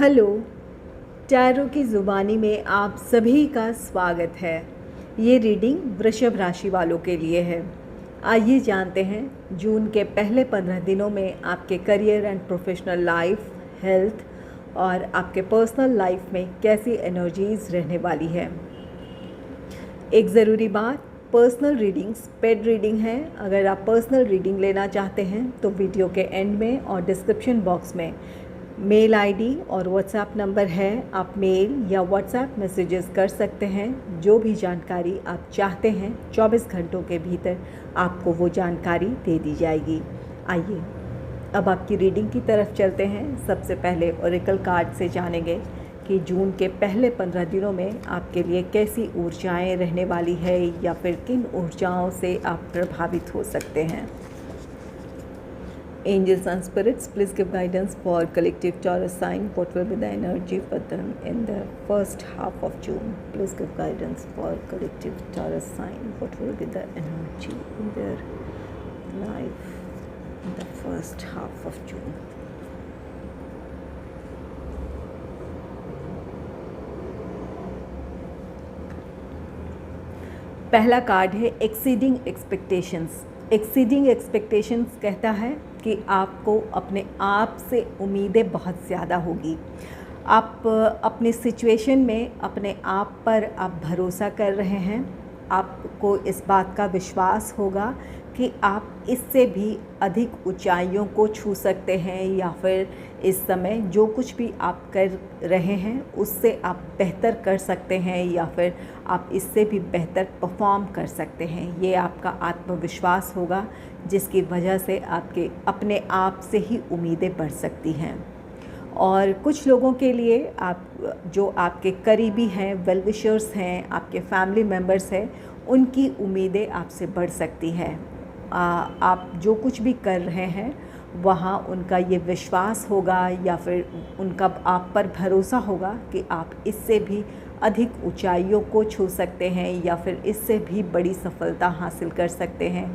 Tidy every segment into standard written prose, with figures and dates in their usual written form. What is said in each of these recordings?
Hello. Tarot की ज़ुबानी में आप सभी का स्वागत है। ये रीडिंग वृषभ राशि वालों के लिए है। आइए जानते हैं जून के पहले 15 दिनों में आपके career and professional life, health और आपके पर्सनल लाइफ में कैसी एनर्जीज़ रहने वाली है। एक ज़रूरी बात, पर्सनल रीडिंग्स पेड रीडिंग है। अगर आप पर्सनल रीडिंग लेना चाहते हैं तो वीडियो के एंड में और डिस्क्रिप्शन बॉक्स में मेल आईडी और व्हाट्सएप नंबर है। आप मेल या व्हाट्सएप मैसेजेस कर सकते हैं। जो भी जानकारी आप चाहते हैं 24 घंटों के भीतर आपको वो जानकारी दे दी जाएगी। आइए अब आपकी रीडिंग की तरफ चलते हैं। सबसे पहले ओरेकल कार्ड से जानेंगे कि जून के पहले 15 दिनों में आपके लिए कैसी ऊर्जाएं रहने वाली है या फिर किन ऊर्जाओं से आप प्रभावित हो सकते हैं। Angels and spirits, please give guidance for collective Taurus sign. What will be the energy for them in the first half of June? Please give guidance for collective Taurus sign. What will be the energy in their life in the first half of June? पहला card है exceeding expectations. Exceeding expectations कहता है कि आपको अपने आप से उम्मीदें बहुत ज़्यादा होगी। आप अपनी सिचुएशन में अपने आप पर आप भरोसा कर रहे हैं। आपको इस बात का विश्वास होगा कि आप इससे भी अधिक ऊंचाइयों को छू सकते हैं या फिर इस समय जो कुछ भी आप कर रहे हैं उससे आप बेहतर कर सकते हैं या फिर आप इससे भी बेहतर परफॉर्म कर सकते हैं। ये आपका आत्मविश्वास होगा जिसकी वजह से आपके अपने आप से ही उम्मीदें बढ़ सकती हैं। और कुछ लोगों के लिए आप जो आपके करीबी हैं, वेल विशर्स हैं, आपके फैमिली मेम्बर्स हैं, उनकी उम्मीदें आपसे बढ़ सकती हैं। आप जो कुछ भी कर रहे हैं वहाँ उनका ये विश्वास होगा या फिर उनका आप पर भरोसा होगा कि आप इससे भी अधिक ऊंचाइयों को छू सकते हैं या फिर इससे भी बड़ी सफलता हासिल कर सकते हैं।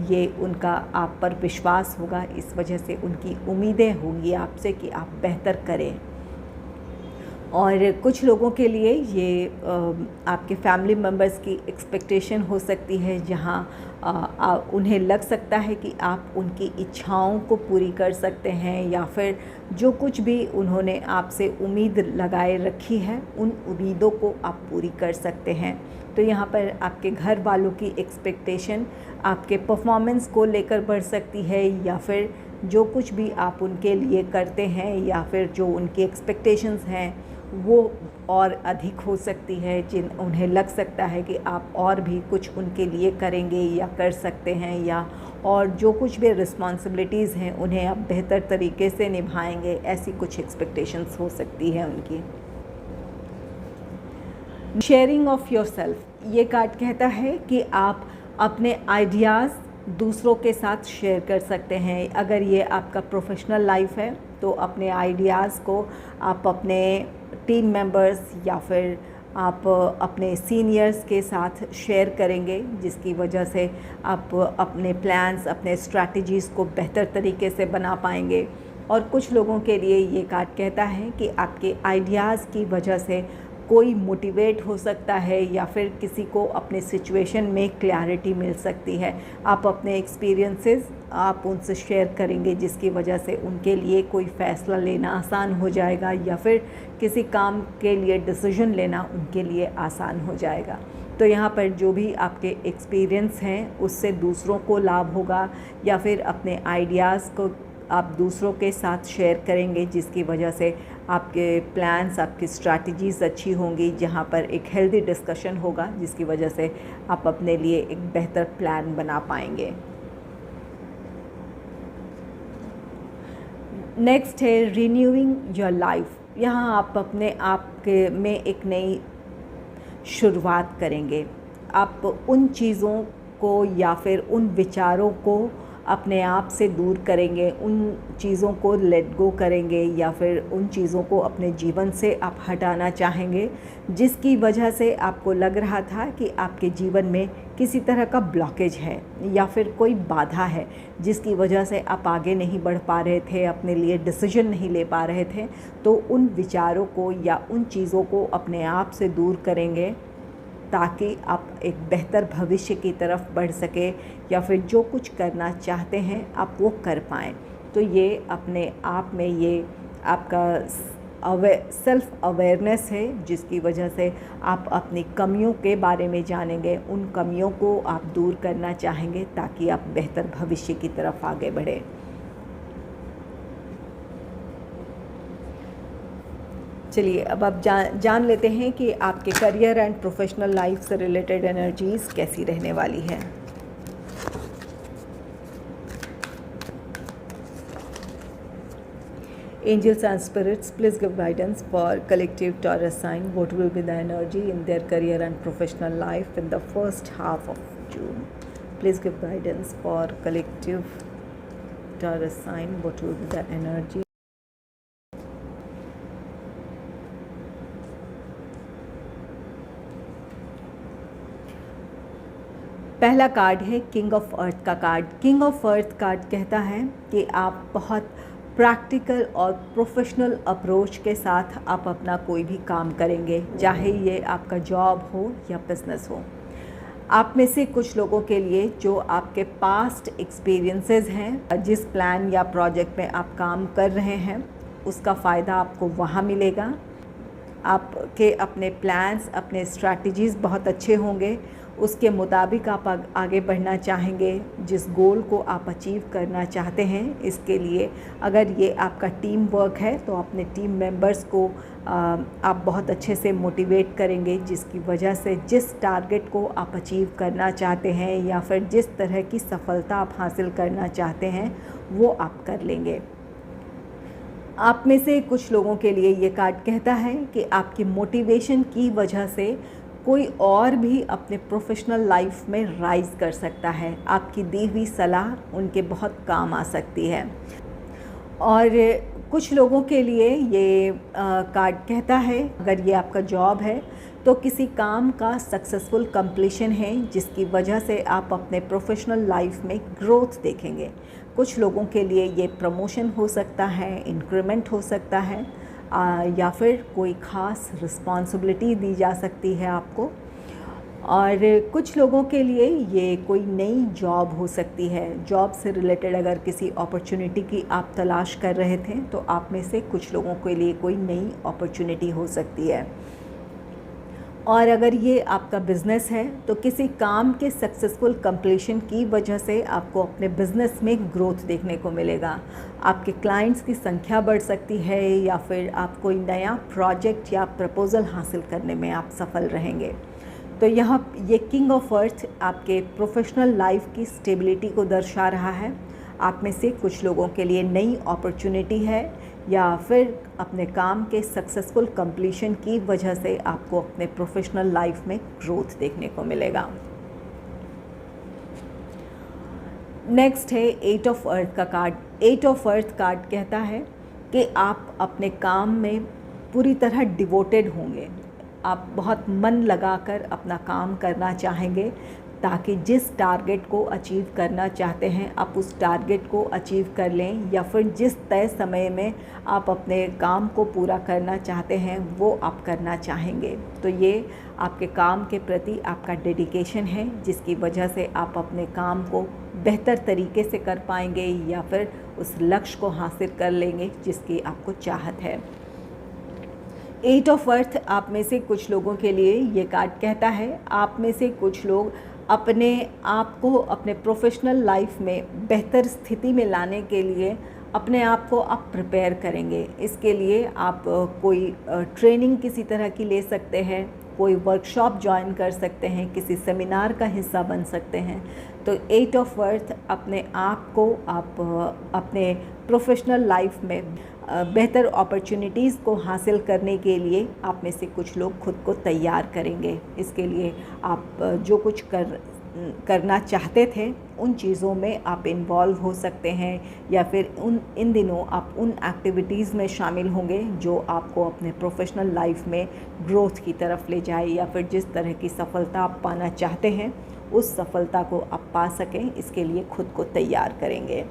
ये उनका आप पर विश्वास होगा, इस वजह से उनकी उम्मीदें होंगी आपसे कि आप बेहतर करें। और कुछ लोगों के लिए ये आपके फैमिली मेम्बर्स की एक्सपेक्टेशन हो सकती है जहाँ उन्हें लग सकता है कि आप उनकी इच्छाओं को पूरी कर सकते हैं या फिर जो कुछ भी उन्होंने आपसे उम्मीद लगाए रखी है उन उम्मीदों को आप पूरी कर सकते हैं। तो यहाँ पर आपके घर वालों की एक्सपेक्टेशन आपके परफॉर्मेंस को लेकर बढ़ सकती है या फिर जो कुछ भी आप उनके लिए करते हैं या फिर जो उनकी एक्सपेक्टेशंस हैं वो और अधिक हो सकती है। उन्हें लग सकता है कि आप और भी कुछ उनके लिए करेंगे या कर सकते हैं या और जो कुछ भी रिस्पॉन्सिबिलिटीज़ हैं उन्हें आप बेहतर तरीके से निभाएंगे। ऐसी कुछ एक्सपेक्टेशंस हो सकती है उनकी। शेयरिंग ऑफ योरसेल्फ, ये कार्ड कहता है कि आप अपने आइडियाज़ दूसरों के साथ शेयर कर सकते हैं। अगर ये आपका प्रोफेशनल लाइफ है तो अपने आइडियाज़ को आप अपने टीम मेंबर्स या फिर आप अपने सीनियर्स के साथ शेयर करेंगे जिसकी वजह से आप अपने प्लान्स, अपने स्ट्रैटेजीज़ को बेहतर तरीके से बना पाएंगे। और कुछ लोगों के लिए ये कार्ड कहता है कि आपके आइडियाज़ की वजह से कोई मोटिवेट हो सकता है या फिर किसी को अपने सिचुएशन में क्लैरिटी मिल सकती है। आप अपने एक्सपीरियंसेस आप उनसे शेयर करेंगे जिसकी वजह से उनके लिए कोई फ़ैसला लेना आसान हो जाएगा या फिर किसी काम के लिए डिसीजन लेना उनके लिए आसान हो जाएगा। तो यहाँ पर जो भी आपके एक्सपीरियंस हैं उससे दूसरों को लाभ होगा या फिर अपने आइडियाज़ को आप दूसरों के साथ शेयर करेंगे जिसकी वजह से आपके प्लान्स, आपकी स्ट्रैटेजीज़ अच्छी होंगी। जहाँ पर एक हेल्दी डिस्कशन होगा जिसकी वजह से आप अपने लिए एक बेहतर प्लान बना पाएंगे। नेक्स्ट है रीन्यूइंग योर लाइफ। यहाँ आप अपने आप के में एक नई शुरुआत करेंगे। आप उन चीज़ों को या फिर उन विचारों को अपने आप से दूर करेंगे, उन चीज़ों को लेट गो करेंगे या फिर उन चीज़ों को अपने जीवन से आप हटाना चाहेंगे जिसकी वजह से आपको लग रहा था कि आपके जीवन में किसी तरह का ब्लॉकेज है या फिर कोई बाधा है जिसकी वजह से आप आगे नहीं बढ़ पा रहे थे, अपने लिए डिसीजन नहीं ले पा रहे थे। तो उन विचारों को या उन चीज़ों को अपने आप से दूर करेंगे ताकि आप एक बेहतर भविष्य की तरफ बढ़ सके या फिर जो कुछ करना चाहते हैं आप वो कर पाएँ। तो ये अपने आप में ये आपका सेल्फ़ अवेयरनेस है जिसकी वजह से आप अपनी कमियों के बारे में जानेंगे, उन कमियों को आप दूर करना चाहेंगे ताकि आप बेहतर भविष्य की तरफ आगे बढ़ें। चलिए अब आप जान लेते हैं कि आपके करियर एंड प्रोफेशनल लाइफ से रिलेटेड एनर्जीज़ कैसी रहने वाली है। Angels and spirits, please give guidance for collective Taurus sign. What will be the energy in their career and professional life in the first half of June? Please give guidance for collective Taurus sign. What will be the energy? पहला card है king of earth का card. King of earth card कहता है कि आप बहुत practical और professional approach के साथ आप अपना कोई भी काम करेंगे, चाहे ये आपका जॉब हो या बिज़नेस हो। आप में से कुछ लोगों के लिए जो आपके पास्ट एक्सपीरियंसेस हैं, जिस प्लान या प्रोजेक्ट में आप काम कर रहे हैं उसका फ़ायदा आपको वहाँ मिलेगा। आपके अपने प्लान्स, अपने स्ट्रैटेजीज़ बहुत अच्छे होंगे, उसके मुताबिक आप आगे बढ़ना चाहेंगे जिस गोल को आप अचीव करना चाहते हैं। इसके लिए अगर ये आपका टीम वर्क है तो अपने टीम मेंबर्स को आप बहुत अच्छे से मोटिवेट करेंगे जिसकी वजह से जिस टारगेट को आप अचीव करना चाहते हैं या फिर जिस तरह की सफलता आप हासिल करना चाहते हैं वो आप कर लेंगे। आप में से कुछ लोगों के लिए ये कार्ड कहता है कि आपकी मोटिवेशन की वजह से कोई और भी अपने प्रोफेशनल लाइफ में राइज़ कर सकता है। आपकी दी हुई सलाह उनके बहुत काम आ सकती है। और कुछ लोगों के लिए ये कार्ड कहता है अगर ये आपका जॉब है तो किसी काम का सक्सेसफुल कंप्लीशन है जिसकी वजह से आप अपने प्रोफेशनल लाइफ में ग्रोथ देखेंगे। कुछ लोगों के लिए ये प्रमोशन हो सकता है, इंक्रीमेंट हो सकता है या फिर कोई ख़ास रिस्पॉन्सिबिलिटी दी जा सकती है आपको। और कुछ लोगों के लिए ये कोई नई जॉब हो सकती है। जॉब से रिलेटेड अगर किसी अपॉर्चुनिटी की आप तलाश कर रहे थे तो आप में से कुछ लोगों के लिए कोई नई अपॉर्चुनिटी हो सकती है। और अगर ये आपका बिज़नेस है तो किसी काम के सक्सेसफुल कंप्लीशन की वजह से आपको अपने बिज़नेस में ग्रोथ देखने को मिलेगा। आपके क्लाइंट्स की संख्या बढ़ सकती है या फिर आप कोई नया प्रोजेक्ट या प्रपोज़ल हासिल करने में आप सफल रहेंगे। तो यहाँ ये किंग ऑफ अर्थ आपके प्रोफेशनल लाइफ की स्टेबिलिटी को दर्शा रहा है। आप में से कुछ लोगों के लिए नई अपॉर्चुनिटी है या फिर अपने काम के सक्सेसफुल कंप्लीशन की वजह से आपको अपने प्रोफेशनल लाइफ में ग्रोथ देखने को मिलेगा। नेक्स्ट है एट ऑफ अर्थ का card. Eight of earth card कहता है कि आप अपने काम में पूरी तरह डिवोटेड होंगे। आप बहुत मन लगाकर अपना काम करना चाहेंगे ताकि जिस टारगेट को अचीव करना चाहते हैं आप उस टारगेट को अचीव कर लें या फिर जिस तय समय में आप अपने काम को पूरा करना चाहते हैं वो आप करना चाहेंगे। तो ये आपके काम के प्रति आपका डेडिकेशन है जिसकी वजह से आप अपने काम को बेहतर तरीके से कर पाएंगे या फिर उस लक्ष्य को हासिल कर लेंगे जिसकी आपको चाहत है। एट ऑफ अर्थ आप में से कुछ लोगों के लिए ये कार्ड कहता है आप में से कुछ लोग अपने आप को अपने प्रोफेशनल लाइफ में बेहतर स्थिति में लाने के लिए अपने आप को आप प्रिपेयर करेंगे। इसके लिए आप कोई ट्रेनिंग किसी तरह की ले सकते हैं, कोई वर्कशॉप ज्वाइन कर सकते हैं, किसी सेमिनार का हिस्सा बन सकते हैं। तो एट ऑफ अर्थ अपने आप को आप अपने प्रोफेशनल लाइफ में बेहतर अपॉर्चुनिटीज़ को हासिल करने के लिए आप में से कुछ लोग खुद को तैयार करेंगे। इसके लिए आप जो कुछ करना चाहते थे उन चीज़ों में आप इन्वॉल्व हो सकते हैं, या फिर इन दिनों आप उन एक्टिविटीज़ में शामिल होंगे जो आपको अपने प्रोफेशनल लाइफ में ग्रोथ की तरफ ले जाए, या फिर जिस तरह की सफलता आप पाना चाहते हैं उस सफलता को आप पा सकें, इसके लिए खुद को तैयार करेंगे।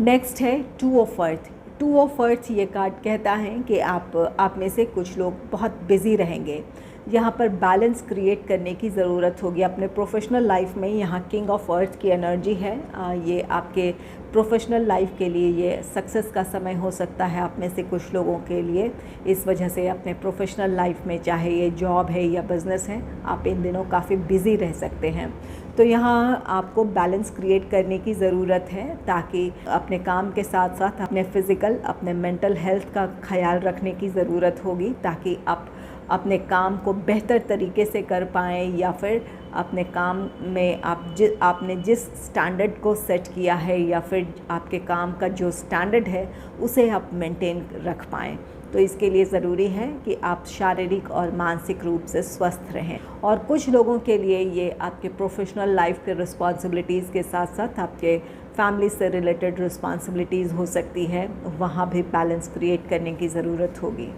नेक्स्ट है 2 ऑफ अर्थ। 2 ऑफ अर्थ ये कार्ड कहता है कि आप में से कुछ लोग बहुत बिज़ी रहेंगे। यहाँ पर बैलेंस क्रिएट करने की ज़रूरत होगी अपने प्रोफेशनल लाइफ में। यहाँ किंग ऑफ अर्थ की एनर्जी है। ये आपके प्रोफेशनल लाइफ के लिए ये सक्सेस का समय हो सकता है आप में से कुछ लोगों के लिए। इस वजह से अपने प्रोफेशनल लाइफ में, चाहे ये जॉब है या बिज़नेस है, आप इन दिनों काफ़ी बिज़ी रह सकते हैं। तो यहाँ आपको बैलेंस क्रिएट करने की ज़रूरत है, ताकि अपने काम के साथ साथ अपने फ़िज़िकल, अपने मेंटल हेल्थ का ख्याल रखने की ज़रूरत होगी, ताकि आप अपने काम को बेहतर तरीके से कर पाएँ, या फिर अपने काम में आपने जिस स्टैंडर्ड को सेट किया है, या फिर आपके काम का जो स्टैंडर्ड है उसे आप मेंटेन रख पाएँ। तो इसके लिए ज़रूरी है कि आप शारीरिक और मानसिक रूप से स्वस्थ रहें। और कुछ लोगों के लिए ये आपके प्रोफेशनल लाइफ के रिस्पॉन्सिबिलिटीज़ के साथ साथ आपके फैमिली से रिलेटेड रिस्पॉन्सिबिलिटीज़ हो सकती है, वहाँ भी बैलेंस क्रिएट करने की ज़रूरत होगी।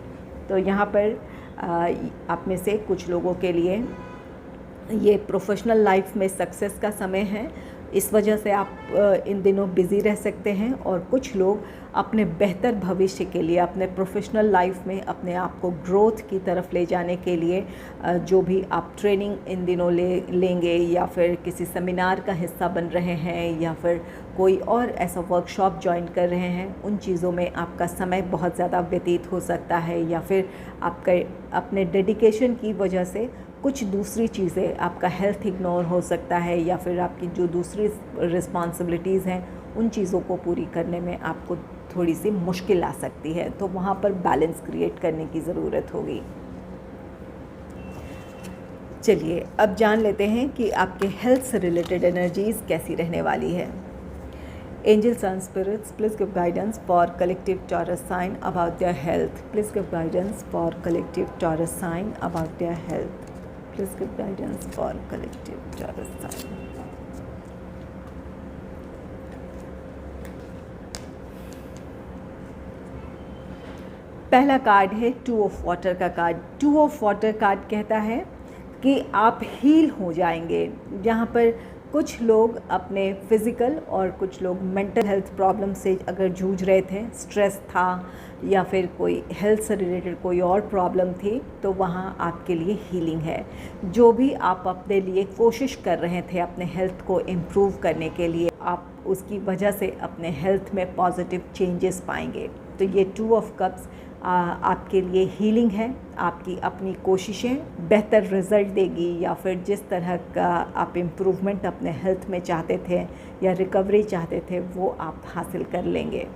तो यहाँ पर आप में से कुछ लोगों के लिए ये प्रोफेशनल लाइफ में सक्सेस का समय है, इस वजह से आप इन दिनों बिज़ी रह सकते हैं। और कुछ लोग अपने बेहतर भविष्य के लिए, अपने प्रोफेशनल लाइफ में अपने आप को ग्रोथ की तरफ ले जाने के लिए जो भी आप ट्रेनिंग इन दिनों लेंगे, या फिर किसी सेमिनार का हिस्सा बन रहे हैं, या फिर कोई और ऐसा वर्कशॉप ज्वाइन कर रहे हैं, उन चीज़ों में आपका समय बहुत ज़्यादा व्यतीत हो सकता है। या फिर आपका अपने डेडिकेशन की वजह से कुछ दूसरी चीज़ें, आपका हेल्थ इग्नोर हो सकता है, या फिर आपकी जो दूसरी रिस्पॉन्सिबिलिटीज़ हैं उन चीज़ों को पूरी करने में आपको थोड़ी सी मुश्किल आ सकती है। तो वहाँ पर बैलेंस क्रिएट करने की ज़रूरत होगी। चलिए अब जान लेते हैं कि आपके हेल्थ से रिलेटेड एनर्जीज़ कैसी रहने वाली है। Angels and spirits, please give guidance for collective Taurus sign about their health. Please give guidance for collective Taurus sign about their health. Please give guidance for collective Taurus sign. पहला card है 2 of water का card. 2 of water card कहता है कि आप heal हो जाएंगे। जहाँ पर कुछ लोग अपने फिज़िकल और कुछ लोग मेंटल हेल्थ प्रॉब्लम से अगर जूझ रहे थे, स्ट्रेस था, या फिर कोई हेल्थ से रिलेटेड कोई और प्रॉब्लम थी, तो वहाँ आपके लिए हीलिंग है। जो भी आप अपने लिए कोशिश कर रहे थे अपने हेल्थ को इम्प्रूव करने के लिए, आप उसकी वजह से अपने हेल्थ में पॉजिटिव चेंजेस पाएंगे। तो ये 2 ऑफ कप्स आपके लिए हीलिंग है। आपकी अपनी कोशिशें बेहतर रिज़ल्ट देगी, या फिर जिस तरह का आप इम्प्रूवमेंट अपने हेल्थ में चाहते थे या रिकवरी चाहते थे, वो आप हासिल कर लेंगे।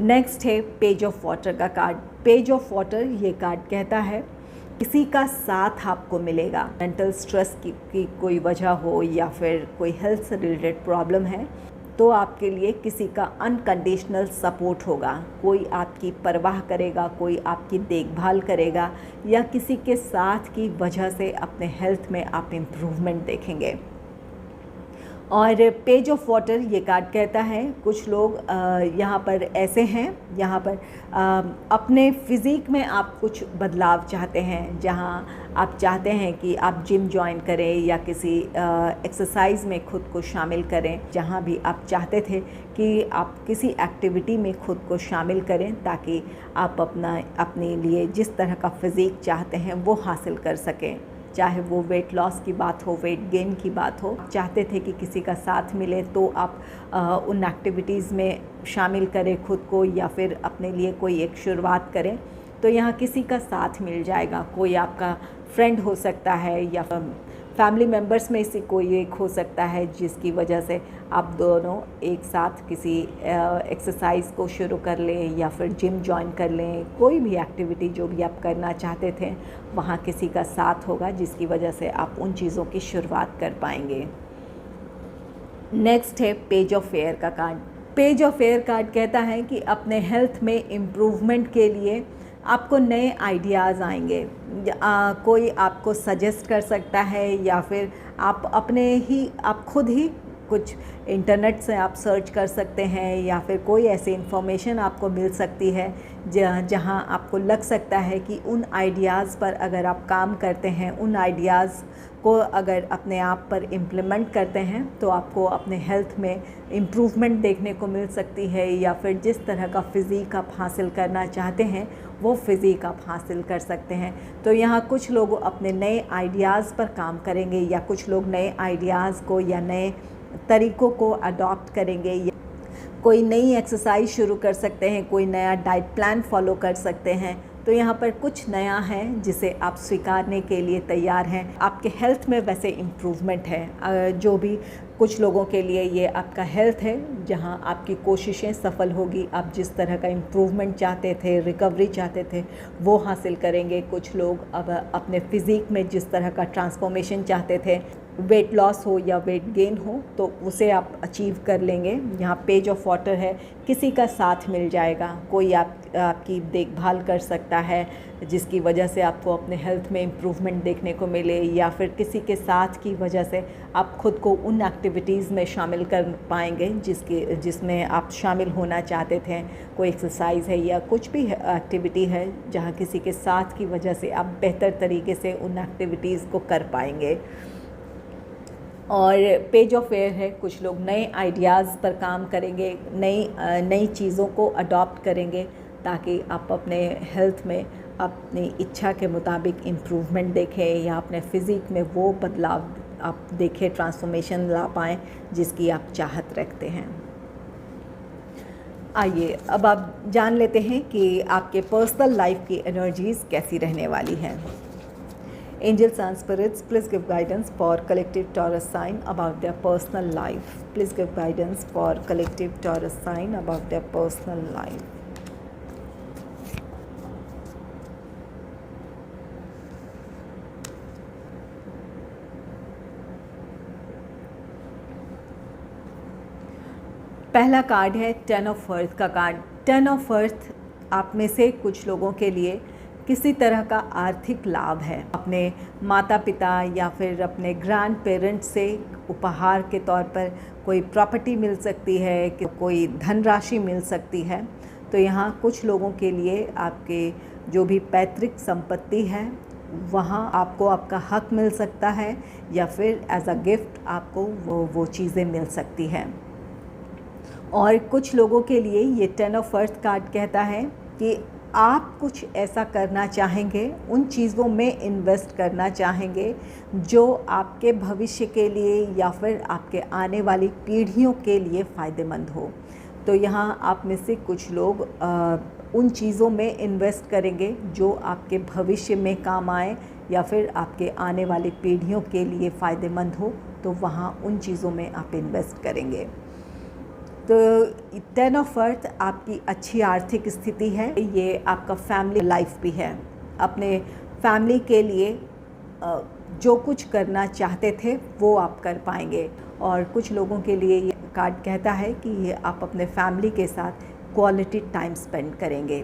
नेक्स्ट है पेज ऑफ वाटर का कार्ड। पेज ऑफ वाटर ये कार्ड कहता है किसी का साथ आपको मिलेगा। मेंटल स्ट्रेस की कोई वजह हो, या फिर कोई हेल्थ से रिलेटेड प्रॉब्लम है, तो आपके लिए किसी का अनकंडीशनल सपोर्ट होगा। कोई आपकी परवाह करेगा, कोई आपकी देखभाल करेगा, या किसी के साथ की वजह से अपने हेल्थ में आप इम्प्रूवमेंट देखेंगे। और पेज ऑफ वाटर ये कार्ड कहता है कुछ लोग यहाँ पर ऐसे हैं, यहाँ पर अपने फ़िज़िक में आप कुछ बदलाव चाहते हैं, जहाँ आप चाहते हैं कि आप जिम ज्वाइन करें या किसी एक्सरसाइज में खुद को शामिल करें। जहाँ भी आप चाहते थे कि आप किसी एक्टिविटी में खुद को शामिल करें, ताकि आप अपने लिए जिस तरह का फ़िज़िक चाहते हैं वो हासिल कर सकें। चाहे वो वेट लॉस की बात हो, वेट गेन की बात हो, चाहते थे कि किसी का साथ मिले, तो आप उन एक्टिविटीज़ में शामिल करें खुद को, या फिर अपने लिए कोई एक शुरुआत करें। तो यहाँ किसी का साथ मिल जाएगा। कोई आपका फ्रेंड हो सकता है, या फैमिली मेम्बर्स में से कोई एक हो सकता है, जिसकी वजह से आप दोनों एक साथ किसी एक्सरसाइज को शुरू कर लें, या फिर जिम ज्वाइन कर लें। कोई भी एक्टिविटी जो भी आप करना चाहते थे, वहाँ किसी का साथ होगा, जिसकी वजह से आप उन चीज़ों की शुरुआत कर पाएंगे। नेक्स्ट है पेज ऑफ एयर का card. Page of air card कहता है कि अपने हेल्थ में इम्प्रूवमेंट के लिए आपको नए आइडियाज़ आएंगे। कोई आपको सजेस्ट कर सकता है या फिर आप खुद ही कुछ इंटरनेट से आप सर्च कर सकते हैं या फिर कोई ऐसी इन्फॉर्मेशन आपको मिल सकती है जहां आपको लग सकता है कि उन आइडियाज़ पर अगर आप काम करते हैं, उन आइडियाज़ को अगर अपने आप पर इम्प्लीमेंट करते हैं तो आपको अपने हेल्थ में इम्प्रूवमेंट देखने को मिल सकती है, या फिर जिस तरह का फ़िज़ीक आप हासिल करना चाहते हैं वो फ़िज़ीक आप हासिल कर सकते हैं। तो यहाँ कुछ लोग अपने नए आइडियाज़ पर काम करेंगे या कुछ लोग नए आइडियाज़ को या नए तरीक़ों को अडॉप्ट करेंगे, या कोई नई एक्सरसाइज शुरू कर सकते हैं, कोई नया डाइट प्लान फॉलो कर सकते हैं। तो यहाँ पर कुछ नया है जिसे आप स्वीकारने के लिए तैयार हैं। आपके हेल्थ में वैसे इम्प्रूवमेंट है, जो भी कुछ लोगों के लिए ये आपका हेल्थ है जहाँ आपकी कोशिशें सफल होगी। आप जिस तरह का इम्प्रूवमेंट चाहते थे, रिकवरी चाहते थे, वो हासिल करेंगे। कुछ लोग अब अपने फ़िज़ीक में जिस तरह का ट्रांसफॉर्मेशन चाहते थे, वेट लॉस हो या वेट गेन हो, तो उसे आप अचीव कर लेंगे। यहाँ पेज ऑफ वाटर है, किसी का साथ मिल जाएगा, कोई आपकी देखभाल कर सकता है जिसकी वजह से आपको अपने हेल्थ में इम्प्रूवमेंट देखने को मिले, या फिर किसी के साथ की वजह से आप खुद को उन एक्टिविटीज़ में शामिल कर पाएंगे जिसमें आप शामिल होना चाहते थे। कोई एक्सरसाइज है या कुछ भी एक्टिविटी है जहाँ किसी के साथ की वजह से आप बेहतर तरीके से उन एक्टिविटीज़ को कर पाएंगे। और पेज ऑफ एयर है, कुछ लोग नए आइडियाज़ पर काम करेंगे, नई चीज़ों को अडॉप्ट करेंगे ताकि आप अपने हेल्थ में अपनी इच्छा के मुताबिक इम्प्रूवमेंट देखें या अपने फ़िज़ीक में वो बदलाव आप देखें, ट्रांसफॉर्मेशन ला पाएँ जिसकी आप चाहत रखते हैं। आइए अब आप जान लेते हैं कि आपके पर्सनल लाइफ की एनर्जीज़ कैसी रहने वाली हैं। Angels and spirits, please give guidance for collective Taurus sign about their personal life. Please give guidance for collective Taurus sign about their personal life. पहला कार्ड है टेन ऑफ अर्थ का card. Ten of earth आप में से कुछ लोगों के लिए किसी तरह का आर्थिक लाभ है। अपने माता पिता या फिर अपने ग्रैंड पेरेंट्स से उपहार के तौर पर कोई प्रॉपर्टी मिल सकती है, कि कोई धनराशि मिल सकती है। तो यहाँ कुछ लोगों के लिए आपके जो भी पैतृक संपत्ति है वहाँ आपको आपका हक मिल सकता है, या फिर एज अ गिफ्ट आपको वो चीज़ें मिल सकती हैं। और कुछ लोगों के लिए ये टेन ऑफ अर्थ कार्ड कहता है कि आप कुछ ऐसा करना चाहेंगे, उन चीज़ों में इन्वेस्ट करना चाहेंगे जो आपके भविष्य के लिए या फिर आपके आने वाली पीढ़ियों के लिए फ़ायदेमंद हो। तो यहाँ आप में से कुछ लोग उन चीज़ों में इन्वेस्ट करेंगे जो आपके भविष्य में काम आए या फिर आपके आने वाली पीढ़ियों के लिए फ़ायदेमंद हो, तो वहाँ उन चीज़ों में आप इन्वेस्ट करेंगे। तो टेन ऑफ अर्थ आपकी अच्छी आर्थिक स्थिति है। ये आपका फैमिली लाइफ भी है। अपने फैमिली के लिए जो कुछ करना चाहते थे वो आप कर पाएंगे। और कुछ लोगों के लिए ये कार्ड कहता है कि ये आप अपने फैमिली के साथ क्वालिटी टाइम स्पेंड करेंगे।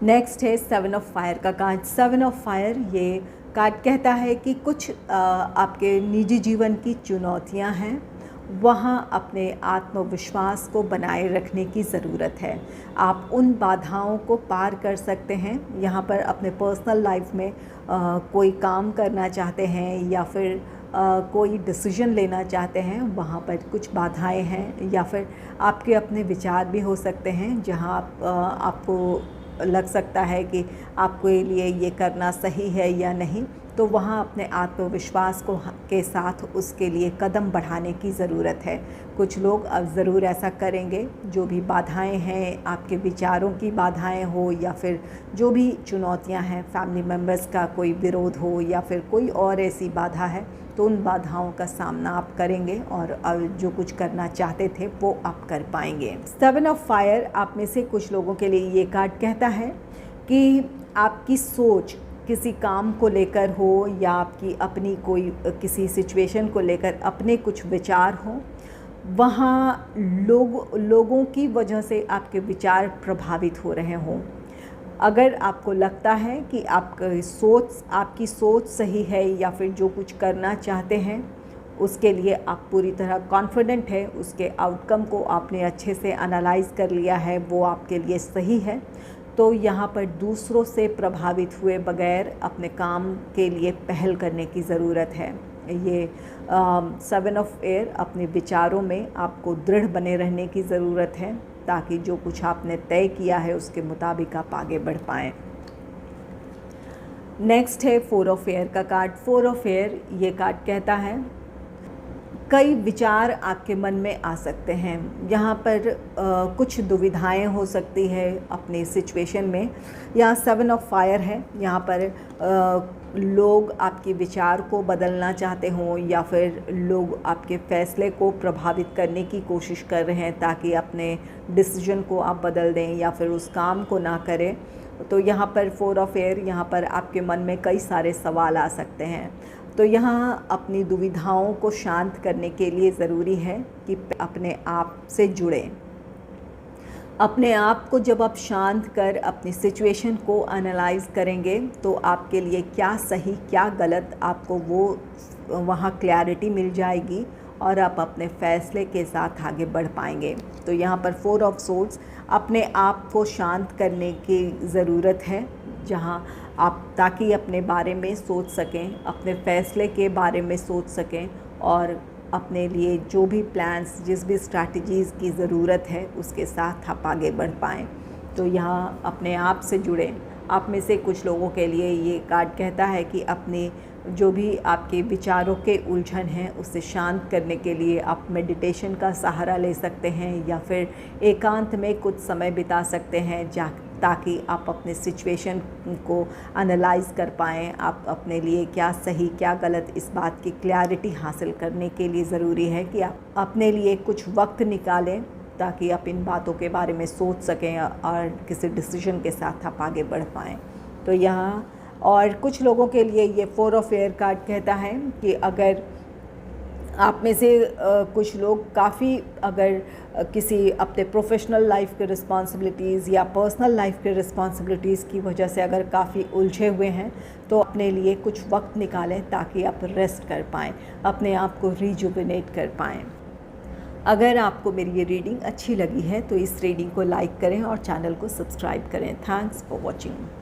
नेक्स्ट है सेवन ऑफ फायर का कार्ड। सेवन ऑफ फायर ये कार्ड कहता है कि कुछ आपके निजी जीवन की चुनौतियां हैं, वहाँ अपने आत्मविश्वास को बनाए रखने की ज़रूरत है। आप उन बाधाओं को पार कर सकते हैं। यहाँ पर अपने पर्सनल लाइफ में कोई काम करना चाहते हैं या फिर कोई डिसीजन लेना चाहते हैं, वहाँ पर कुछ बाधाएं हैं, या फिर आपके अपने विचार भी हो सकते हैं जहाँ आपको लग सकता है कि आपके लिए ये करना सही है या नहीं। तो वहाँ अपने आत्मविश्वास के साथ उसके लिए कदम बढ़ाने की ज़रूरत है। कुछ लोग अब ज़रूर ऐसा करेंगे। जो भी बाधाएं हैं, आपके विचारों की बाधाएं हो या फिर जो भी चुनौतियां हैं, फैमिली मेम्बर्स का कोई विरोध हो या फिर कोई और ऐसी बाधा है, तो उन बाधाओं का सामना आप करेंगे और जो कुछ करना चाहते थे वो आप कर पाएंगे। सेवन ऑफ फायर आप में से कुछ लोगों के लिए ये कार्ड कहता है कि आपकी सोच किसी काम को लेकर हो या आपकी अपनी कोई किसी सिचुएशन को लेकर अपने कुछ विचार हों, वहाँ लोगों की वजह से आपके विचार प्रभावित हो रहे हों, अगर आपको लगता है कि आपकी सोच सही है या फिर जो कुछ करना चाहते हैं उसके लिए आप पूरी तरह कॉन्फिडेंट है, उसके आउटकम को आपने अच्छे से एनालाइज़ कर लिया है, वो आपके लिए सही है, तो यहाँ पर दूसरों से प्रभावित हुए बगैर अपने काम के लिए पहल करने की ज़रूरत है। ये 7 ऑफ एयर, अपने विचारों में आपको दृढ़ बने रहने की ज़रूरत है ताकि जो कुछ आपने तय किया है उसके मुताबिक आप आगे बढ़ पाएँ। नेक्स्ट है 4 ऑफ एयर का कार्ड। 4 ऑफ एयर ये कार्ड कहता है कई विचार आपके मन में आ सकते हैं। यहाँ पर कुछ दुविधाएं हो सकती है अपने सिचुएशन में। यहाँ 7 ऑफ फायर है, यहाँ पर लोग आपके विचार को बदलना चाहते हों या फिर लोग आपके फ़ैसले को प्रभावित करने की कोशिश कर रहे हैं ताकि अपने डिसीजन को आप बदल दें या फिर उस काम को ना करें। तो यहाँ पर 4 ऑफ एयर, यहाँ पर आपके मन में कई सारे सवाल आ सकते हैं। तो यहाँ अपनी दुविधाओं को शांत करने के लिए ज़रूरी है कि अपने आप से जुड़ें। अपने आप को जब आप शांत कर अपनी सिचुएशन को एनालाइज़ करेंगे तो आपके लिए क्या सही क्या गलत, आपको वो वहाँ क्लैरिटी मिल जाएगी और आप अपने फ़ैसले के साथ आगे बढ़ पाएंगे। तो यहाँ पर 4 ऑफ सोर्ड्स, अपने आप को शांत करने की ज़रूरत है जहाँ आप ताकि अपने बारे में सोच सकें, अपने फ़ैसले के बारे में सोच सकें और अपने लिए जो भी प्लान्स, जिस भी स्ट्रैटेजीज़ की ज़रूरत है उसके साथ आप आगे बढ़ पाएँ। तो यहाँ अपने आप से जुड़ें। आप में से कुछ लोगों के लिए ये कार्ड कहता है कि अपने जो भी आपके विचारों के उलझन हैं उसे शांत करने के लिए आप मेडिटेशन का सहारा ले सकते हैं या फिर एकांत में कुछ समय बिता सकते हैं ताकि आप अपने सिचुएशन को एनालाइज़ कर पाएँ। आप अपने लिए क्या सही क्या गलत, इस बात की क्लैरिटी हासिल करने के लिए ज़रूरी है कि आप अपने लिए कुछ वक्त निकालें ताकि आप इन बातों के बारे में सोच सकें और किसी डिसीजन के साथ आप आगे बढ़ पाएँ। तो यहाँ और कुछ लोगों के लिए ये 4 ऑफ एयर कार्ड कहता है कि अगर आप में से कुछ लोग काफ़ी अगर किसी अपने प्रोफेशनल लाइफ के रिस्पॉन्सिबिलिटीज़ या पर्सनल लाइफ के रिस्पॉन्सिबिलिटीज़ की वजह से अगर काफ़ी उलझे हुए हैं तो अपने लिए कुछ वक्त निकालें ताकि आप रेस्ट कर पाएँ, अपने आप को रिजुविनेट कर पाएँ। अगर आपको मेरी ये रीडिंग अच्छी लगी है तो इस रीडिंग को लाइक करें और चैनल को सब्सक्राइब करें। Thanks for watching.